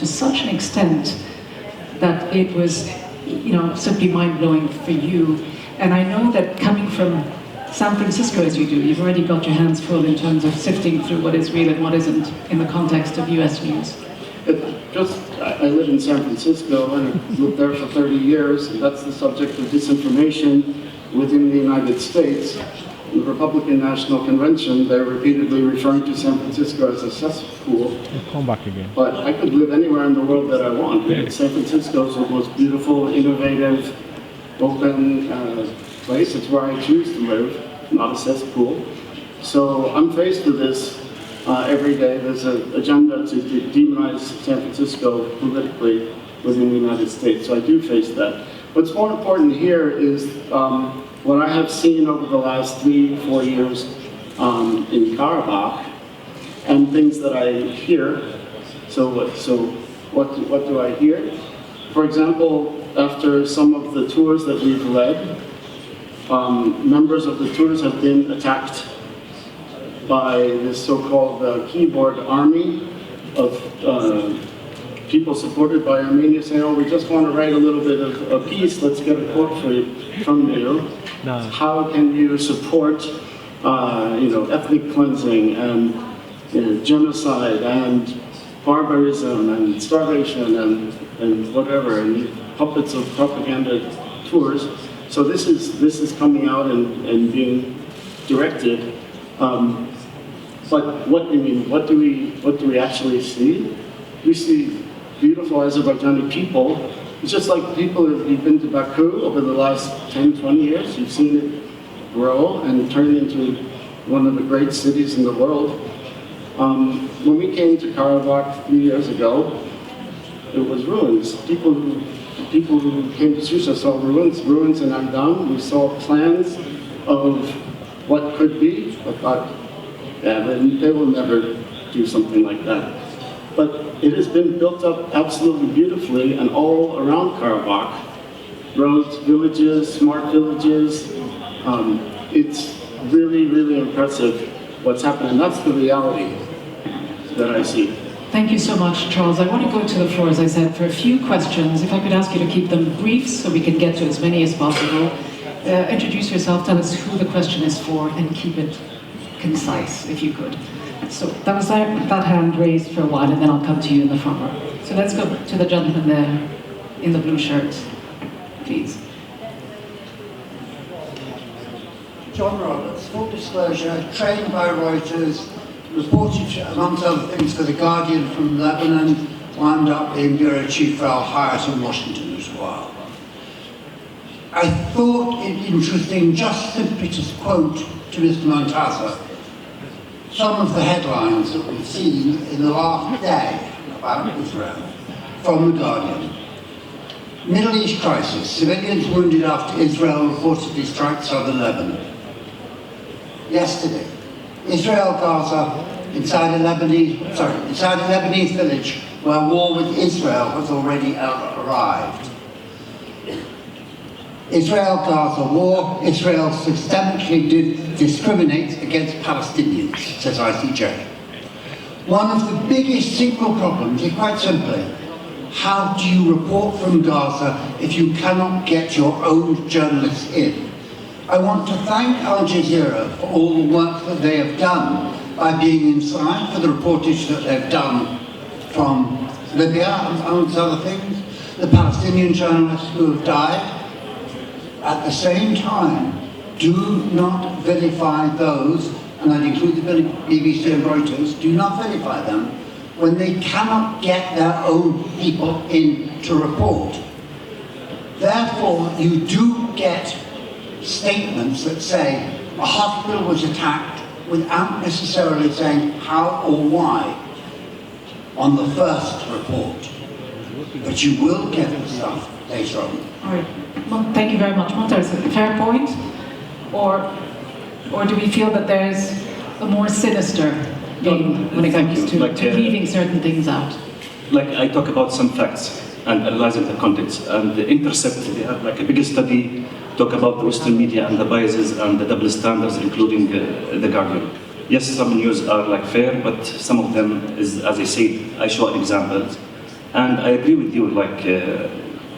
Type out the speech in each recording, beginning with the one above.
to such an extent that it was, simply mind-blowing for you. And I know that coming from San Francisco as you do, you've already got your hands full in terms of sifting through what is real and what isn't in the context of US news. I live in San Francisco and I've lived there for 30 years, and that's the subject of disinformation within the United States. In the Republican National Convention, they're repeatedly referring to San Francisco as a cesspool. We'll come back again. But I could live anywhere in the world that I want. San Francisco is the most beautiful, innovative, open place. It's where I choose to live, not a cesspool. So I'm faced with this every day. There's an agenda to demonize San Francisco politically within the United States. So I do face that. What's more important here is what I have seen over the last 3-4 years in Karabakh, and things that I hear. So what do I hear? For example, after some of the tours that we've led, members of the tours have been attacked by this so-called keyboard army of people supported by Armenia saying, oh, we just want to write a little bit of a piece, let's get a quote from you. No. How can you support ethnic cleansing and genocide and barbarism and starvation and whatever, and puppets of propaganda tours. So this is coming out and being directed. But what do we actually see? We see beautiful Azerbaijani people. It's just like people who've been to Baku over the last 10, 20 years. You've seen it grow and turn into one of the great cities in the world. When we came to Karabakh 3 years ago, it was ruins. People who came to Shusha saw ruins in Agdan. We saw plans of what could be, but thought, yeah, they will never do something like that. But it has been built up absolutely beautifully, and all around Karabakh, roads, villages, smart villages. It's really, really impressive what's happening. That's the reality that I see. Thank you so much, Charles. I want to go to the floor, as I said, for a few questions. If I could ask you to keep them brief so we can get to as many as possible. Introduce yourself, tell us who the question is for, and keep it concise, if you could. So that was that hand raised for a while, and then I'll come to you in the front row. So let's go to the gentleman there in the blue shirt, please. John Roberts, full disclosure, trained by Reuters, reported, amongst other things, for The Guardian from Lebanon, wound up being bureau chief for Al-Hayat in Washington as well. I thought it interesting just simply to quote to Mr. Montaza some of the headlines that we've seen in the last day about Israel from The Guardian. Middle East crisis, civilians wounded after Israel reportedly strikes southern Lebanon. Yesterday, Israel Gaza inside a Lebanese village where war with Israel has already arrived. Israel-Gaza war, Israel systemically discriminates against Palestinians, says ICJ. One of the biggest single problems is quite simply, how do you report from Gaza if you cannot get your own journalists in? I want to thank Al-Jazirah for all the work that they have done by being inside, for the reportage that they've done from Libya, amongst other things, the Palestinian journalists who have died. At the same time, do not vilify those, and I'd include the BBC and Reuters, do not vilify them when they cannot get their own people in to report. Therefore, you do get statements that say a hospital was attacked without necessarily saying how or why on the first report. But you will get the stuff later on. All right. Well, thank you very much. Monta, is it a fair point? Or do we feel that there's a more sinister game when it comes to leaving certain things out? Like I talk about some facts and analyzing the context. And the Intercept, they have like a big study, talk about the Western media and the biases and the double standards, including the Guardian. Yes, some news are like fair, but some of them is, as I said, I show examples. And I agree with you,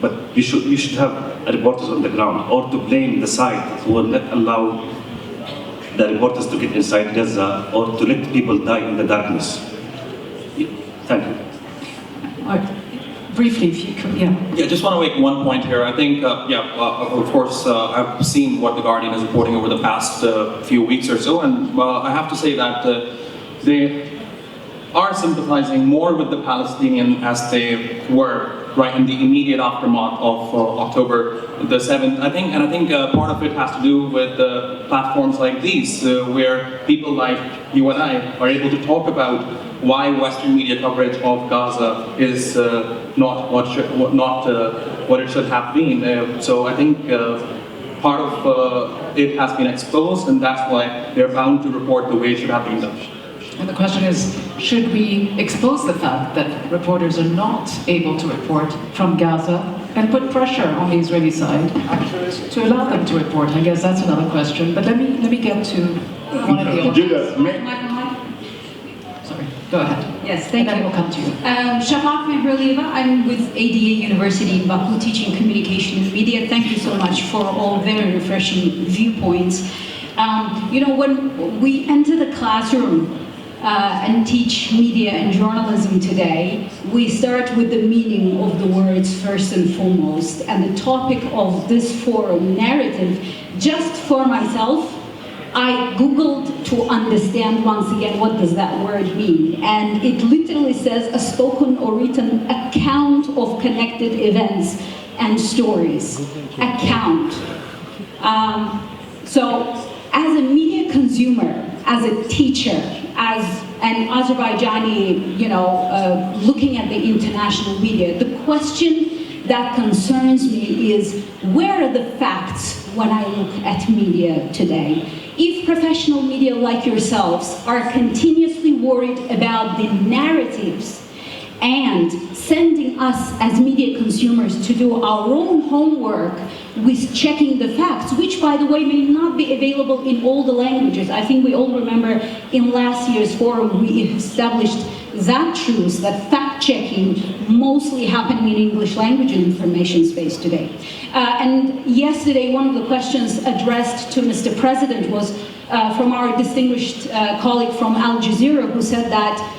but you should have reporters on the ground, or to blame the site who will not allow the reporters to get inside Gaza, or to let people die in the darkness. Thank you. Briefly, if you could, yeah. Yeah, just want to make one point here. I think, of course, I've seen what The Guardian is reporting over the past few weeks or so, and I have to say that they are sympathizing more with the Palestinians as they were right in the immediate aftermath of October the 7th. I think part of it has to do with platforms like these, where people like you and I are able to talk about why Western media coverage of Gaza is not what it should have been. So I think part of it has been exposed, and that's why they're bound to report the way it should have been done. And the question is, should we expose the fact that reporters are not able to report from Gaza and put pressure on the Israeli side to allow them to report? I guess that's another question. But let me get to one of the audience. Sorry, go ahead. Yes, thank you. And then we'll come to you. Shafak Mehrlieva, I'm with ADA University in Baku, teaching communication and media. Thank you so much for all very refreshing viewpoints. When we enter the classroom and teach media and journalism today, we start with the meaning of the words first and foremost. And the topic of this forum, narrative, just for myself, I Googled to understand once again what does that word mean. And it literally says a spoken or written account of connected events and stories. Account. So as a media consumer, as a teacher, as an Azerbaijani, looking at the international media, the question that concerns me is, where are the facts when I look at media today? If professional media like yourselves are continuously worried about the narratives and sending us as media consumers to do our own homework with checking the facts, which, by the way, may not be available in all the languages. I think we all remember in last year's forum we established that truth, that fact-checking mostly happening in English language and information space today. And yesterday, one of the questions addressed to Mr. President was from our distinguished colleague from Al-Jazirah, who said that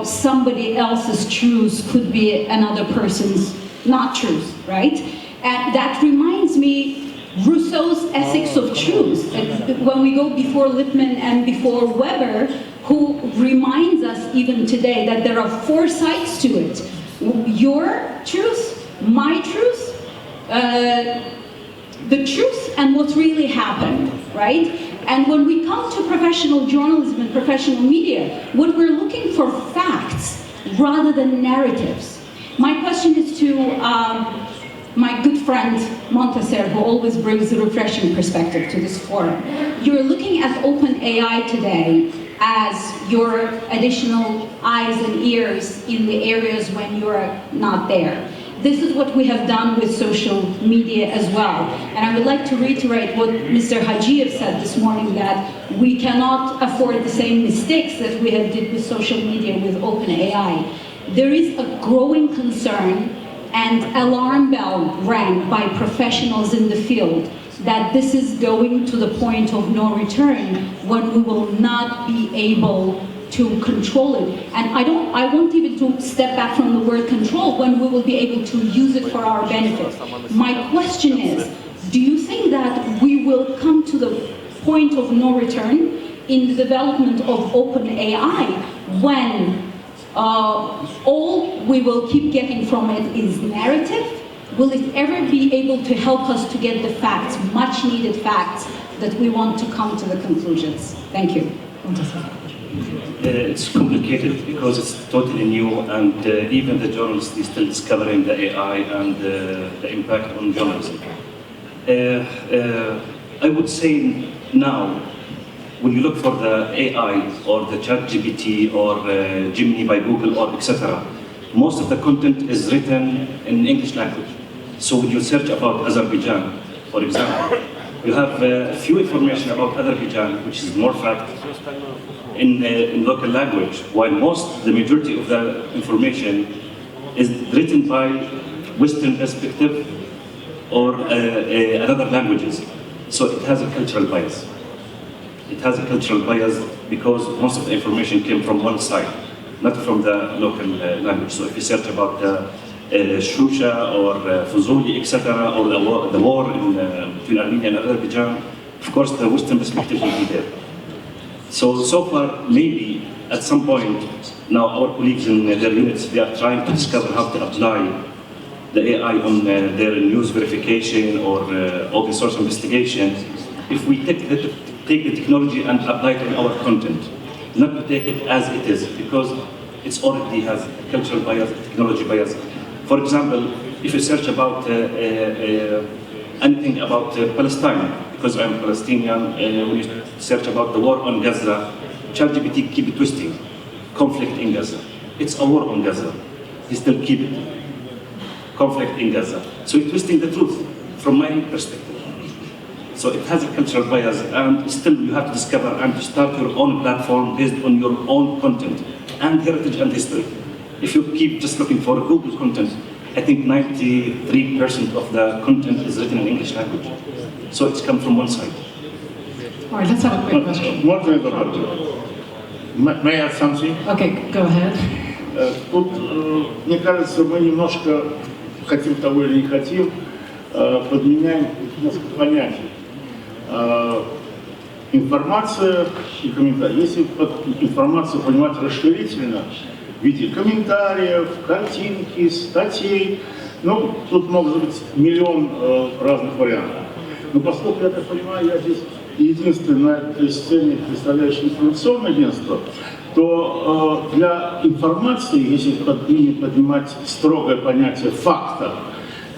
somebody else's truth could be another person's not truth, right? And that reminds me Rousseau's ethics of truth. When we go before Lippmann and before Weber, who reminds us even today that there are four sides to it. Your truth, my truth, the truth, and what's really happened, right? And when we come to professional journalism and professional media, what we're looking for facts rather than narratives. My question is to my good friend Montaser, who always brings a refreshing perspective to this forum. You're looking at OpenAI today as your additional eyes and ears in the areas when you're not there. This is what we have done with social media as well. And I would like to reiterate what Mr. Hajiev said this morning, that we cannot afford the same mistakes that we have did with social media with OpenAI. There is a growing concern and alarm bell rang by professionals in the field that this is going to the point of no return when we will not be able to control it. And I want even to step back from the word control, when we will be able to use it for our benefit. My question is, do you think that we will come to the point of no return in the development of OpenAI when all we will keep getting from it is narrative? Will it ever be able to help us to get the facts, much needed facts, that we want to come to the conclusions? Thank you. It's complicated because it's totally new, and even the journalists are still discovering the AI and the impact on journalism. I would say now, when you look for the AI or the ChatGPT or Gemini by Google or etc., most of the content is written in English language. So when you search about Azerbaijan, for example, you have few information about Azerbaijan, which is more fact in local language, while the majority of the information is written by Western perspective or another languages. So it has a cultural bias. It has a cultural bias because most of the information came from one side, not from the local language. So if you search about Shusha or Fuzuli, etc., or the war between Armenia and Azerbaijan, of course the Western perspective will be there. So far, maybe at some point, now our colleagues in their units, they are trying to discover how to apply the AI on their news verification or open source investigation. If we take the technology and apply it in our content, not to take it as it is, because it already has cultural bias, technology bias. For example, if you search about anything about Palestine, because I'm Palestinian, when you search about the war on Gaza, ChatGPT keep twisting conflict in Gaza. It's a war on Gaza. He still keep it. Conflict in Gaza. So it's twisting the truth from my perspective. So it has a cultural bias, and still you have to discover and to start your own platform based on your own content and heritage and history. If you keep just looking for Google content, I think 93% of the content is written in English language. So it's come from one side. All right, let's have a quick question. May I add something? Okay, go ahead. Тут, мне кажется, мы немножко, хотим того или не хотим, подменяем несколько понятий. Информация и комментарий. Если под информацию понимать расширительно, в виде комментариев, картинки, статей, ну, тут может быть миллион разных вариантов. Но поскольку, я так понимаю, я здесь единственный на этой сцене, представляющий информационное агентство, то для информации, если поднимать строгое понятие факта,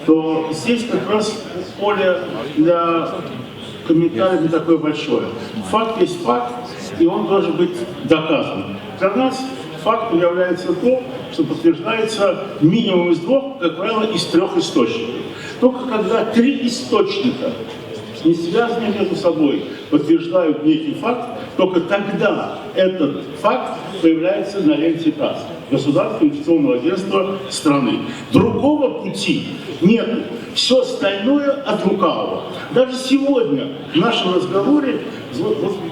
то здесь как раз поле для комментариев не такое большое. Факт есть факт, и он должен быть доказан. Для нас фактом является то, что подтверждается минимум из двух, как правило, из трех источников. Только когда три источника, не связанные между собой, подтверждают некий факт, только тогда этот факт появляется на ленте ТАСС, Государственного информационного агентства страны. Другого пути нет. Все остальное от лукавого. Даже сегодня в нашем разговоре,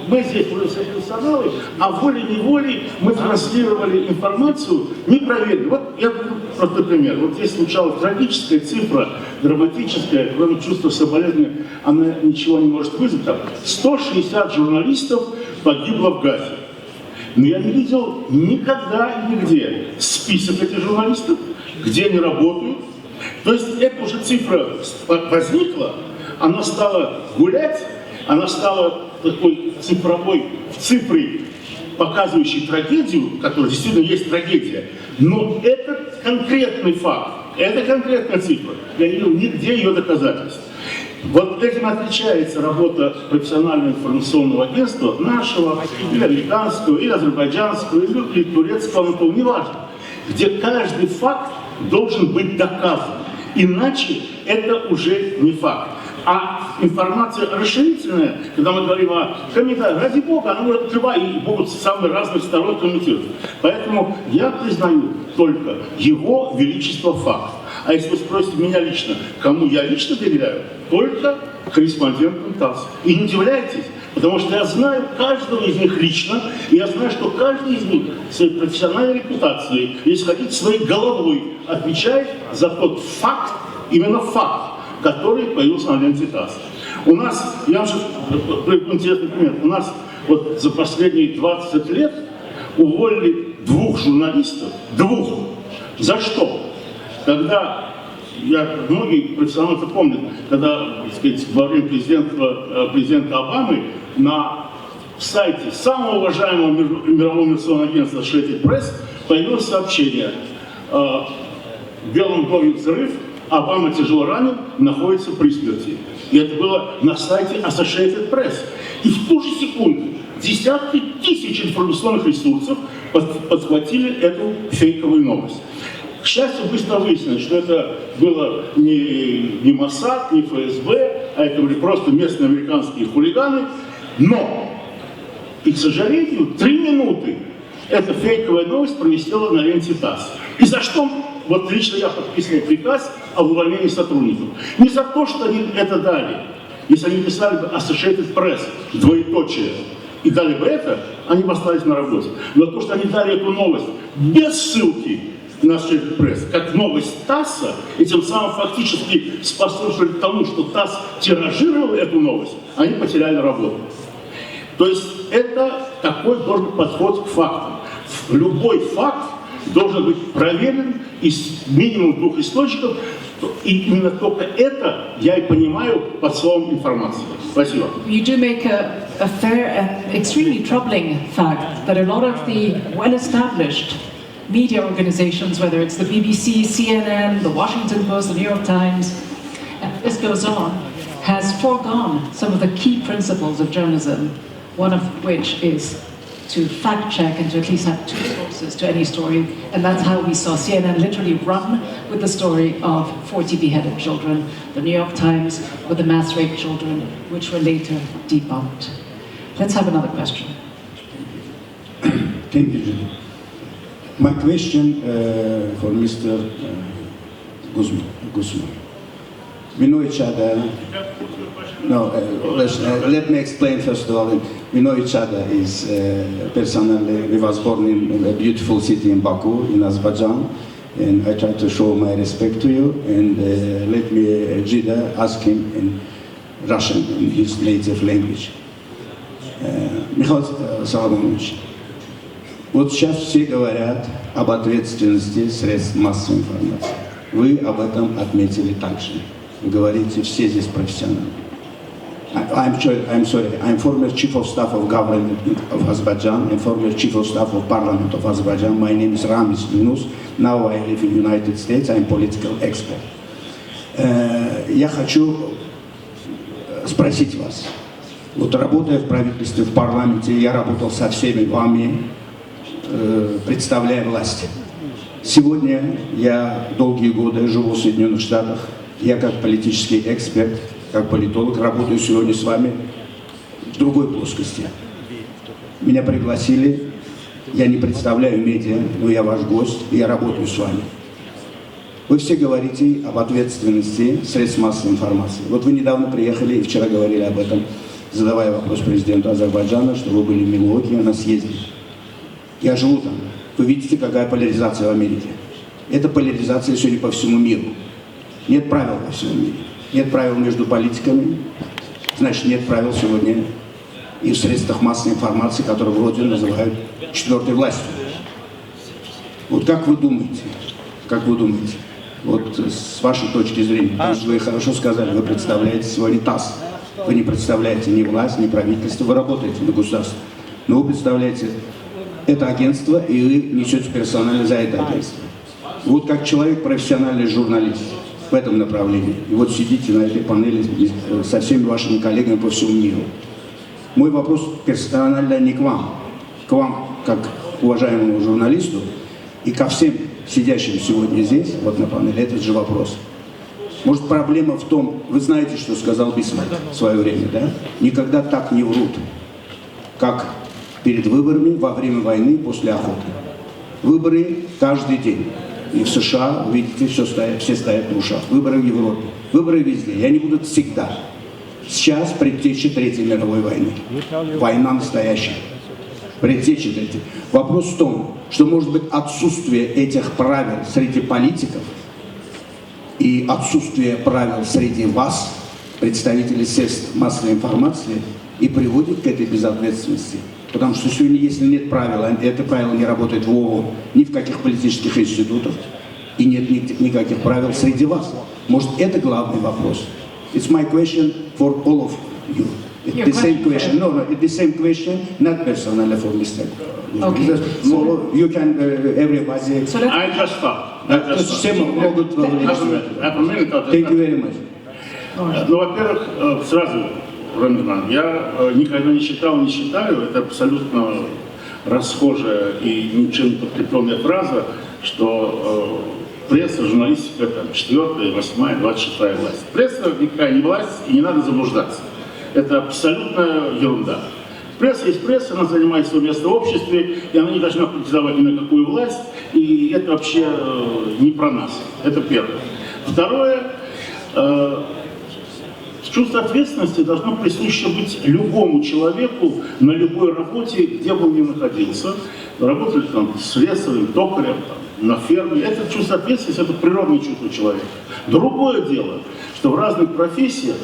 мы здесь уже все профессионалы, а волей-неволей мы транслировали информацию, не проверили. Вот я простой пример. Вот здесь случалась трагическая цифра, драматическая, кроме чувства соболезнования, она ничего не может вызвать. 160 журналистов погибло в Газе. Но я не видел никогда и нигде список этих журналистов, где они работают. То есть эта уже цифра возникла, она стала гулять, она стала такой цифрой, показывающей трагедию, которая действительно есть трагедия. Но это конкретный факт, это конкретная цифра. Я не видел нигде ее доказательств. Вот этим отличается работа профессионального информационного агентства, нашего, или американского, или азербайджанского, или турецкого, но неважно, где каждый факт должен быть доказан. Иначе это уже не факт. А информация расширительная, когда мы говорим о комментариях, ради бога, она может быть любая, и будут с самых разных сторон комментировать. Поэтому я признаю только его величество факт. А если вы спросите меня лично, кому я лично доверяю, только корреспондентам ТАСС. И не удивляйтесь, потому что я знаю каждого из них лично, и я знаю, что каждый из них своей профессиональной репутацией, если хотите, своей головой отвечает за тот факт, именно факт, который появился на ленте ТАСС. У нас, я вам сейчас приведу интересный пример, у нас вот за последние 20 лет уволили 2 журналистов, 2. За что? Когда, многие профессионалы это помнят, когда, так сказать, во время президента Обамы на сайте самого уважаемого мирового информационного агентства Associated Press появилось сообщение: в Белом доме взрыв, Обама тяжело ранен, находится при смерти. И это было на сайте Associated Press. И в ту же секунду десятки тысяч информационных ресурсов подхватили эту фейковую новость. К счастью, быстро выяснилось, что это было не Моссад, не ФСБ, а это были просто местные американские хулиганы. Но, и, к сожалению, 3 минуты эта фейковая новость провисела на ленте ТАСС. И за что вот лично я подписывал приказ об увольнении сотрудников. Не за то, что они это дали. Если они писали бы Associated Press, двоеточие, и дали бы это, они бы остались на работе. Но то, что они дали эту новость без ссылки на Associated Press, как новость ТАССа, и тем самым фактически способствовали тому, что ТАСС тиражировал эту новость, они потеряли работу. То есть это такой должен быть подход к фактам. Любой факт должен быть проверен из минимум 2 источников, и именно только это я и понимаю под словом информация. Спасибо. You do make a fair and extremely troubling fact that a lot of the well-established media organizations, whether it's the BBC, CNN, the Washington Post, the New York Times, and this goes on, has foregone some of the key principles of journalism, one of which is to fact check and to at least have 2 sources to any story. And that's how we saw CNN literally run with the story of 40 beheaded children, the New York Times with the mass raped children, which were later debunked. Let's have another question. Thank you, Judy. My question for Mr. Qusman. We know each other. No, let me explain first of all. We know each other is personally. We was born in a beautiful city in Baku, in Azerbaijan, and I try to show my respect to you. And let me, Jida, ask him in Russian, in his native language. Михаил Соломонович, вот сейчас все говорят об ответственности средств массовой информации. Вы об этом отметили также. Вы говорите, все здесь профессионалы. I'm sorry, I'm former Chief of Staff of Government of Azerbaijan and former Chief of Staff of Parliament of Azerbaijan. My name is Ramis Yunus. Now I live in the United States. I'm political expert. Я хочу спросить вас. Вот работая в правительстве, в парламенте, я работал со всеми вами, представляя власть. Сегодня я долгие годы живу в Соединенных Штатах. Я как политический эксперт, как политолог, работаю сегодня с вами в другой плоскости. Меня пригласили, я не представляю медиа, но я ваш гость, и я работаю с вами. Вы все говорите об ответственности средств массовой информации. Вот вы недавно приехали и вчера говорили об этом, задавая вопрос президенту Азербайджана, что вы были в Милуоке на съезде. Я живу там. Вы видите, какая поляризация в Америке. Это поляризация сегодня по всему миру. Нет правил во всем мире. Нет правил между политиками. Значит, нет правил сегодня и в средствах массовой информации, которые вроде называют 4-й властью. Вот как вы думаете, вот с вашей точки зрения, потому что вы хорошо сказали, вы представляете сегодня ТАСС. Вы не представляете ни власть, ни правительство, вы работаете на государство. Но вы представляете это агентство, и вы несете персонально за это агентство. Вот как человек, профессиональный журналист в этом направлении. И вот сидите на этой панели со всеми вашими коллегами по всему миру. Мой вопрос персонально не к вам, как к уважаемому журналисту, и ко всем сидящим сегодня здесь, вот на панели, этот же вопрос. Может, проблема в том, вы знаете, что сказал Бисмарк в свое время, да? Никогда так не врут, как перед выборами, во время войны, после охоты. Выборы каждый день. И в США, видите, все стоят в ушах. Выборы в Европе. Выборы везде. И они будут всегда. Сейчас предтеча Третьей мировой войны. Война настоящая. Предтеча Третьей. Вопрос в том, что может быть отсутствие этих правил среди политиков и отсутствие правил среди вас, представителей средств массовой информации, и приводит к этой безответственности. Потому что сегодня, если нет правил, это правило не работает в ООН, ни в каких политических институтах, и нет никаких правил среди вас. Может, это главный вопрос. It's my question for all of you. It's the same question. No, it's the same question, not personally for Mr. Okay. So you can, everybody... I just thought. Все могут вовлечься. Thank you very much. Ну, во-первых, сразу, Роман, я никогда не считал, не считаю, это абсолютно расхожая и ничем не подкрепленная фраза, что пресса, журналистика, там, 4-я, 8-я, 26-я власть. Пресса никакая не власть, и не надо заблуждаться. Это абсолютная ерунда. Пресса есть пресса, она занимает свое место в обществе, и она не должна претендовать ни на какую власть, и это вообще не про нас. Это первое. Второе, чувство ответственности должно присуще быть любому человеку на любой работе, где бы он ни находился. Работали там слесарем, токарем, там, на ферме. Это чувство ответственности, это природное чувство человека. Другое дело, что в разных профессиях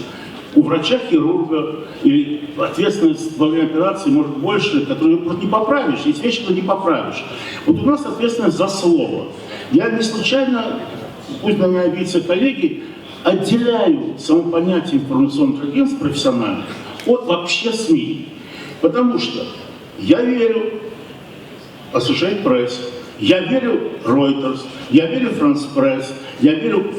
у врача-хирурга или ответственность во время операции может больше, которую просто не поправишь, есть вещи, которые не поправишь. Вот у нас ответственность за слово. Я не случайно, пусть на меня обидятся коллеги, отделяю само понятие информационных агентств профессиональных от вообще СМИ. Потому что я верю Associated Press, я верю Reuters, я верю France Press, я верю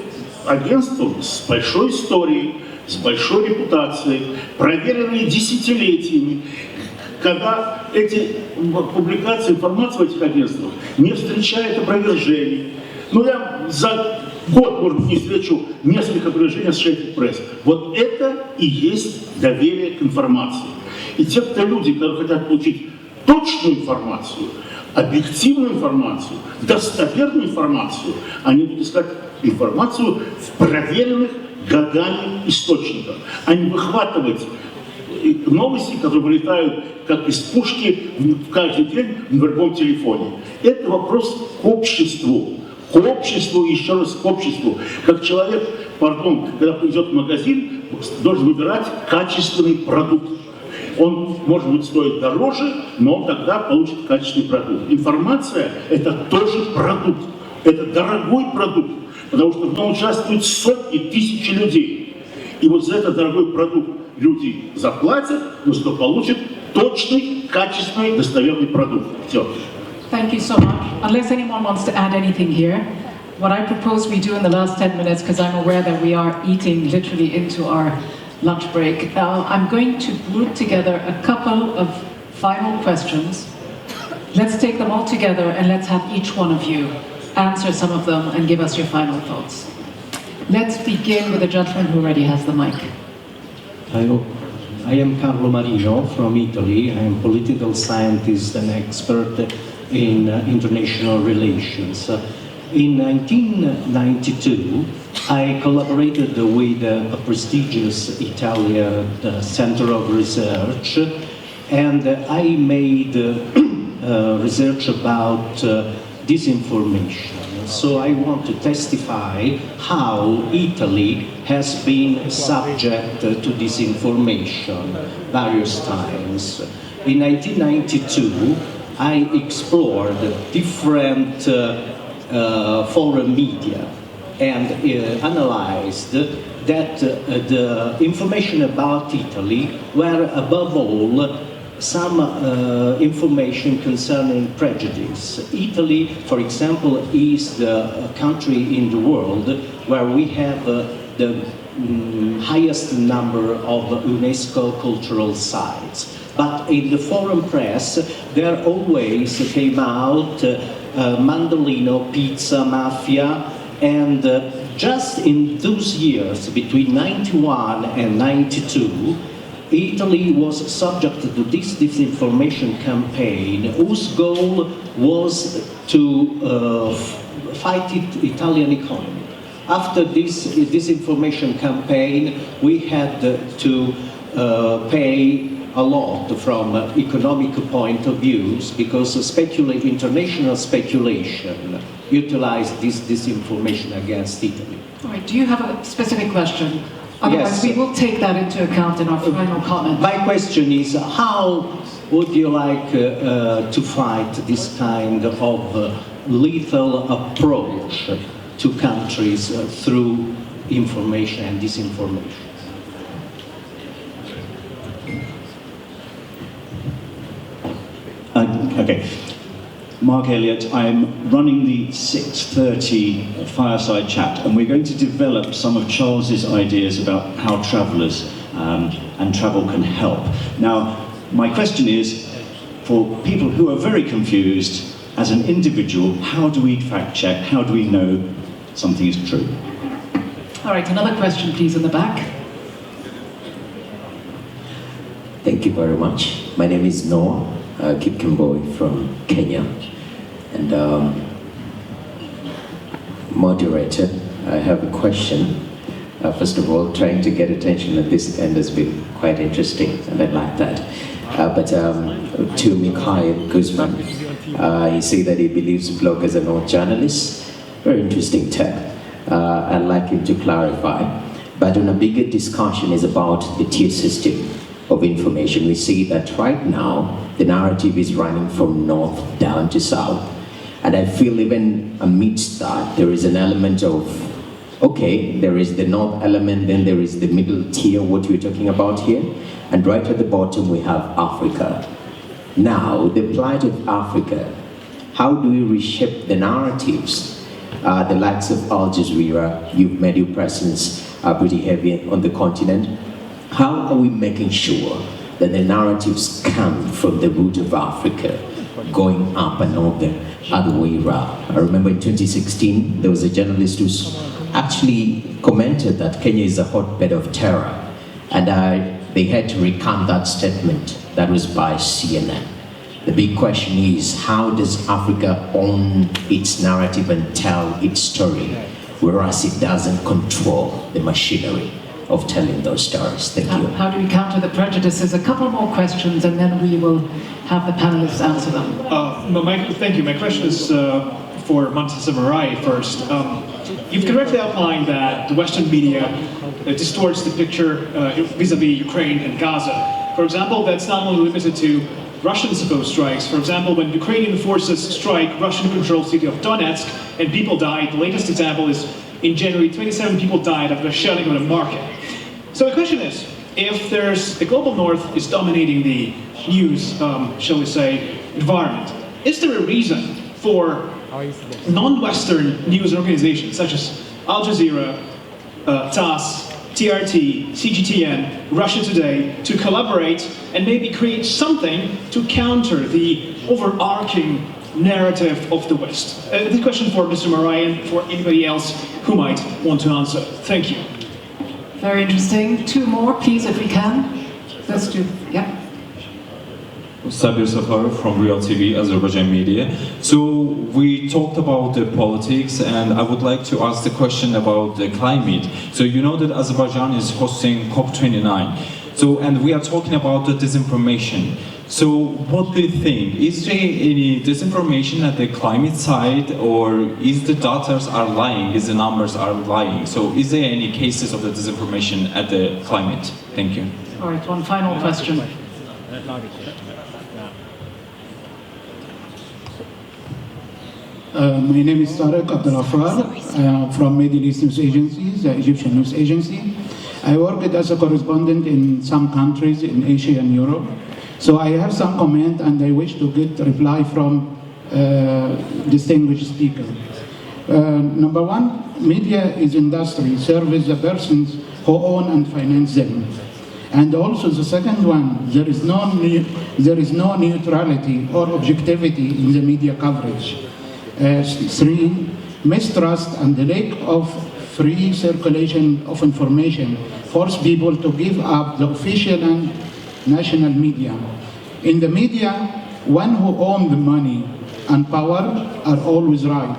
агентствам с большой историей, с большой репутацией, проверенные десятилетиями, когда эти публикации, информация в этих агентствах не встречает опровержений. Ну, я за год, может быть, не встречу несколько опровержений Associated Press. Вот это и есть доверие к информации. И те, кто люди, которые хотят получить точную информацию, объективную информацию, достоверную информацию, они будут искать информацию в проверенных годами источниках, а не выхватывать новости, которые вылетают как из пушки каждый день в другом телефоне. Это вопрос к обществу. К обществу, еще раз к обществу. Как человек, когда идет в магазин, должен выбирать качественный продукт. Он, может быть, стоит дороже, но он тогда получит качественный продукт. Информация – это тоже продукт. Это дорогой продукт, потому что в нем участвуют сотни, тысячи людей. И вот за этот дорогой продукт люди заплатят, но что получат точный, качественный, достоверный продукт. Все. Thank you so much. Unless anyone wants to add anything here, what I propose we do in the last 10 minutes, because I'm aware that we are eating literally into our lunch break, I'm going to group together a couple of final questions. Let's take them all together and let's have each one of you answer some of them and give us your final thoughts. Let's begin with the gentleman who already has the mic. I am Carlo Marino from Italy. I am political scientist and expert in international relations. In 1992, I collaborated with a prestigious Italian center of research, and I made research about disinformation. So I want to testify how Italy has been subject to disinformation various times. In 1992, I explored different foreign media and analyzed that the information about Italy were above all some information concerning prejudice. Italy, for example, is the country in the world where we have the highest number of UNESCO cultural sites. But in the foreign press, there always came out Mandolino, Pizza, Mafia, and just in those years, between 91 and 92, Italy was subject to this disinformation campaign, whose goal was to fight Italian economy. After this disinformation campaign, we had to pay a lot from economic point of views because international speculation utilized this disinformation against Italy. All right, do you have a specific question? Otherwise, we will take that into account in our final comment. My question is, how would you like to fight this kind of lethal approach to countries through information and disinformation? Okay. Mark Elliott, I'm running the 6:30 fireside chat, and we're going to develop some of Charles's ideas about how travellers and travel can help. Now, my question is, for people who are very confused, as an individual, how do we fact check? How do we know something is true? All right, another question, please, in the back. Thank you. very much. My name is Noah Kipkemboi from Kenya. And moderator, I have a question. First of all, trying to get attention at this end has been quite interesting, and I like that. But to Mixail Qusman, he said that he believes bloggers are not journalists. Very interesting tag. I'd like him to clarify. But on a bigger discussion is about the tier system of information. We see that right now, the narrative is running from north down to south. And I feel even amidst that, there is an element of, okay, there is the north element, then there is the middle tier, what we're talking about here. And right at the bottom, we have Africa. Now, the plight of Africa, how do we reshape the narratives? The likes of Al-Jazirä, you've made your presence pretty heavy on the continent. How are we making sure that the narratives come from the root of Africa, going up and not the other way around? I remember in 2016, there was a journalist who actually commented that Kenya is a hotbed of terror. And they had to recant that statement. That was by CNN. The big question is, how does Africa own its narrative and tell its story, whereas it doesn't control the machinery of telling those stories? Thank you. How do we counter the prejudices? A couple more questions, and then we will have the panelists answer them. Thank you. My question is for Mantisa first. You've correctly outlined that the Western media distorts the picture vis-a-vis Ukraine and Gaza. For example, that's not only limited to Russian supposed strikes. For example, when Ukrainian forces strike Russian-controlled city of Donetsk and people died, the latest example is in January, 27 people died after shelling on a market. So the question is, if the global north is dominating the news, shall we say, environment, is there a reason for non-Western news organizations such as Al-Jazeera, TASS, TRT, CGTN, Russia Today to collaborate and maybe create something to counter the overarching narrative of the West? The question for Mr. Murray and for anybody else who might want to answer. Thank you. Very interesting. Two more, please, if we can. Let's do, yeah. Sabir Safarov from Real TV, Azerbaijan Media. So we talked about the politics, and I would like to ask the question about the climate. So you know that Azerbaijan is hosting COP29. So, and we are talking about the disinformation. So what do you think? Is there any disinformation at the climate side, or is the data are lying, is the numbers are lying? So is there any cases of the disinformation at the climate? Thank you. All right, one final question. My name is Tarek Abdelafrar. I am from Middle East News Agency, the Egyptian news agency. I worked as a correspondent in some countries in Asia and Europe. So I have some comment and I wish to get a reply from distinguished speaker. Number one, media is industry, serves the persons who own and finance them. And also the second one, there is no neutrality or objectivity in the media coverage. Three, mistrust and the lack of free circulation of information force people to give up the official and national media. In the media, one who owns the money and power are always right.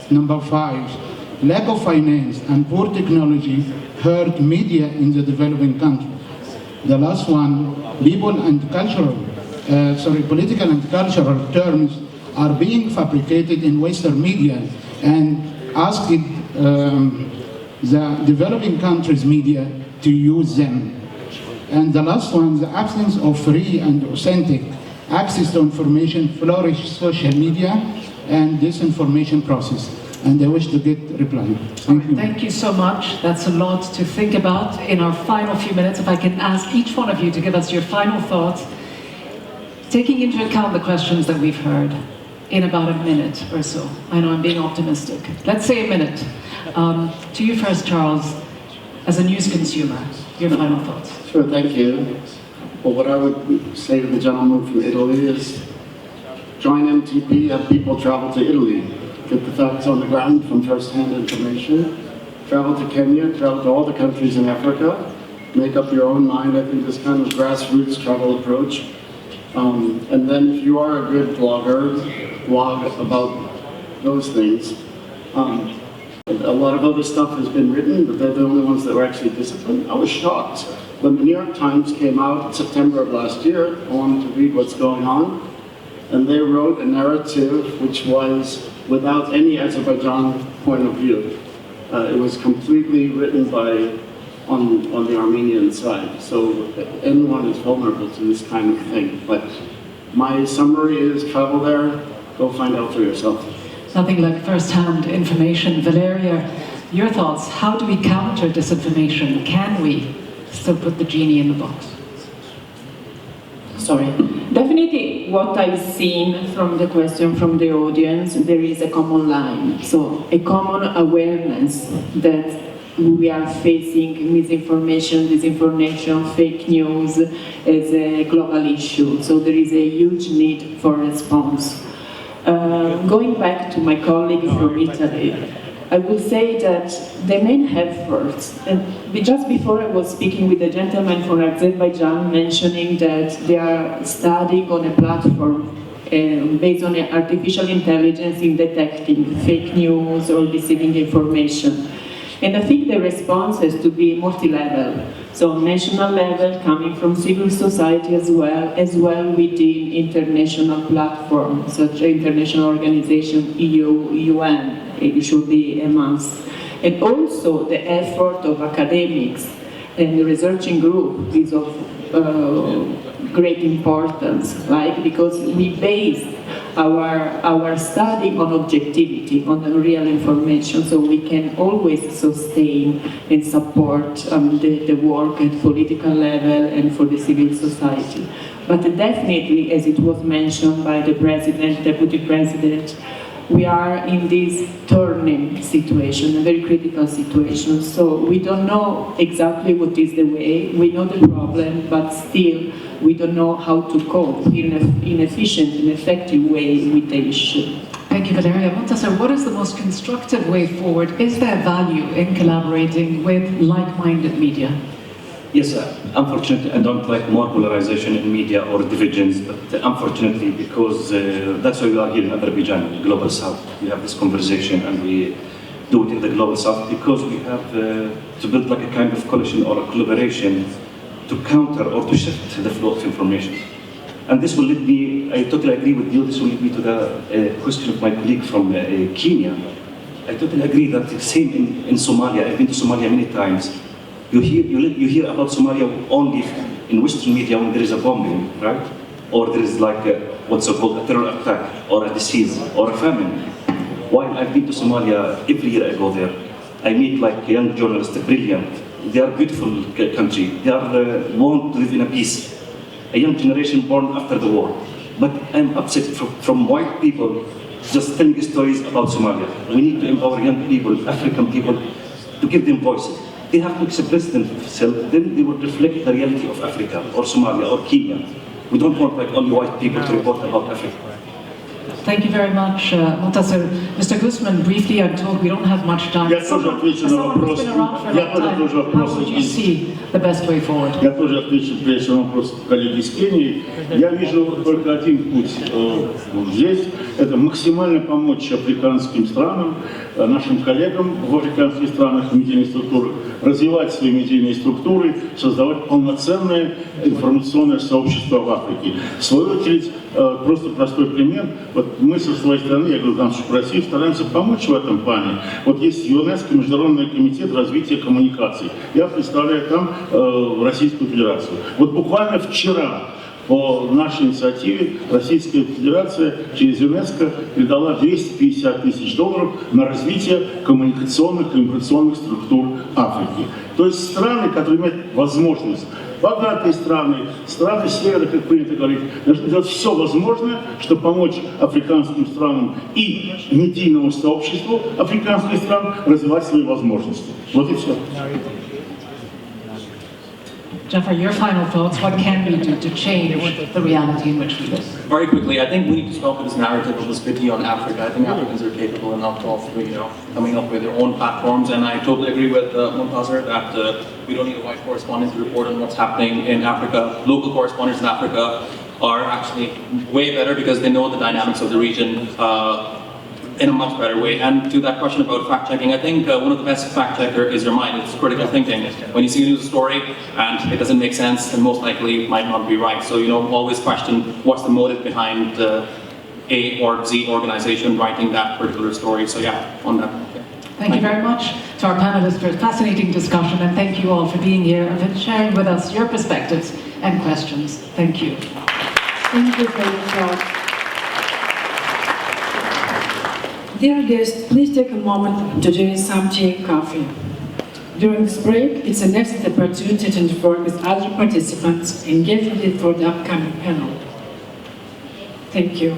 Number five, lack of finance and poor technology hurt media in the developing countries. The last one, political and cultural terms are being fabricated in Western media and asked the developing countries' media to use them. And the last one, the absence of free and authentic access to information flourished social media and disinformation process. And I wish to get reply. Thank you. Thank you so much. That's a lot to think about. In our final few minutes, if I can ask each one of you to give us your final thoughts, taking into account the questions that we've heard, in about a minute or so. I know I'm being optimistic. Let's say a minute. To you first, Charles, as a news consumer, your final thoughts. Sure, thank you. Well, what I would say to the gentleman from Italy is join MTP, have people travel to Italy, get the facts on the ground from first-hand information, travel to Kenya, travel to all the countries in Africa, make up your own mind. I think this kind of grassroots travel approach. And then if you are a good blogger, blog about those things. A lot of other stuff has been written, but they're the only ones that were actually disciplined. I was shocked when the New York Times came out in September of last year. I wanted to read what's going on, and they wrote a narrative which was without any Azerbaijan point of view. It was completely written on the Armenian side, so anyone is vulnerable to this kind of thing. But my summary is travel there, go find out for yourself. Nothing like first-hand information. Valeria, your thoughts, how do we counter disinformation? Can we still put the genie in the box? Sorry. Definitely what I've seen from the question from the audience, there is a common line. So a common awareness that we are facing misinformation, disinformation, fake news as a global issue. So there is a huge need for response. Going back to my colleague from Italy, I would say that the main efforts, and just before I was speaking with the gentleman from Azerbaijan mentioning that they are studying on a platform based on artificial intelligence in detecting fake news or deceiving information. And I think the response has to be multi-level. So national level, coming from civil society as well within international platforms, such as international organization, EU, UN, it should be a must. And also the effort of academics and the researching group is of great importance, right? Because we base our study on objectivity, on the real information, so we can always sustain and support the work at political level and for the civil society. But definitely, as it was mentioned by the President, Deputy President, we are in this turning situation, a very critical situation. So we don't know exactly what is the way, we know the problem, but still we don't know how to cope in an efficient and effective way with the issue. Thank you, Valeria. Montasser, what is the most constructive way forward? Is there value in collaborating with like-minded media? Yes, unfortunately, I don't like more polarization in media or divisions, but unfortunately, because that's why we are here in Azerbaijan, Global South. We have this conversation and we do it in the Global South because we have to build like a kind of coalition or a collaboration to counter or to shift the flow of information. And this will lead me, I totally agree with you, this will lead me to the question of my colleague from Kenya. I totally agree that the same in Somalia. I've been to Somalia many times. You hear about Somalia only in Western media when there is a bombing, right? Or there is like what's called a terror attack, or a disease, or a famine. While I've been to Somalia every year I go there, I meet like young journalists, brilliant. They are a beautiful country. They are born to live in a peace. A young generation born after the war. But I'm upset from white people just telling stories about Somalia. We need to empower young people, African people, to give them voices. They have to express themselves, then they will reflect the reality of Africa, or Somalia, or Kenya. We don't want like only white people to report about Africa. Thank you very much, Montasser. Mr. Qusman, briefly, I'm told we don't have much time. Someone who's been around for a long time, how would you see the best way forward? Я тоже отвечу прежде на вопрос коллеги из Кении. Я вижу только один путь здесь. Это максимально помочь африканским странам, нашим коллегам в африканских странах, в медийных структурах, развивать свои медийные структуры, создавать полноценное информационное сообщество в Африке. В свою очередь, просто простой пример. Вот мы со своей стороны, я говорю, в России, стараемся помочь в этом плане. Вот есть ЮНЕСКО, Международный комитет развития коммуникаций. Я представляю там Российскую Федерацию. Вот буквально вчера по нашей инициативе Российская Федерация через ЮНЕСКО передала $250 тысяч на развитие коммуникационных и информационных структур Африки. То есть страны, которые имеют возможность, богатые страны, страны Севера, как принято говорить, должны делать все возможное, чтобы помочь африканским странам и медийному сообществу африканских стран развивать свои возможности. Вот и все. Caffar, your final thoughts. What can we do to change the reality in which we live? Very quickly, I think we need to stop with this narrative of this pity on Africa. I think Africans are capable enough of, coming up with their own platforms, and I totally agree with Muntazir that we don't need a white correspondent to report on what's happening in Africa. Local correspondents in Africa are actually way better because they know the dynamics of the region in a much better way. And to that question about fact-checking, I think one of the best fact-checker is your mind. It's critical thinking. When you see a news story and it doesn't make sense, then most likely it might not be right. So, always question what's the motive behind A or Z organization writing that particular story. So yeah, on that. Yeah. Thank you very much to our panelists for a fascinating discussion, and thank you all for being here and for sharing with us your perspectives and questions. Thank you. Thank you for your talk. Dear guests, please take a moment to drink some tea and coffee. During this break, it's an excellent opportunity to network with other participants and get ready for the upcoming panel. Thank you.